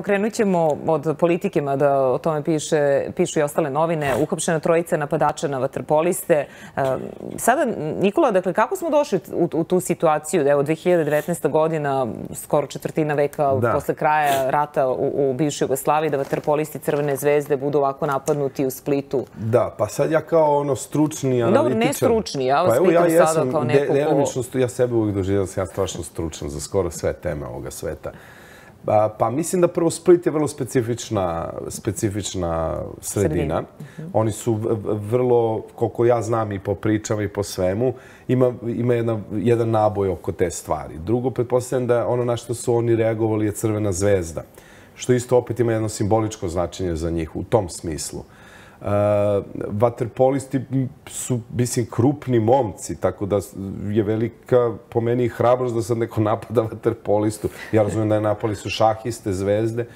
Krenut ćemo od politike, mada o tome pišu i ostale novine. Uhapšena trojica napadača na vaterpoliste. Sada, Nikola, dakle, kako smo došli u tu situaciju? Evo, 2019. godina, skoro četvrtina veka posle kraja rata u bivšoj Jugoslaviji, da vaterpolisti Crvene zvezde budu ovako napadnuti u Splitu. Da, pa sad ja kao stručni analitičar... Dobro, ne stručni, ja vas pitam sada kao neko ko... Ja sebe uvijek doživljam da sam ja strašno stručan za skoro sve teme ovoga sveta. Pa mislim da prvo Split je vrlo specifična sredina. Oni su vrlo, koliko ja znam i po pričama i po svemu, ima jedan naboj oko te stvari. Drugo, pretpostavljam da ono na što su oni reagovali je Crvena zvezda, što isto opet ima jedno simboličko značenje za njih u tom smislu. Vaterpolisti su, mislim, krupni momci, tako da je velika, po meni, hrabrost da sad neko napada vaterpolistu. Ja razumijem da je napali su šahiste, zvezde,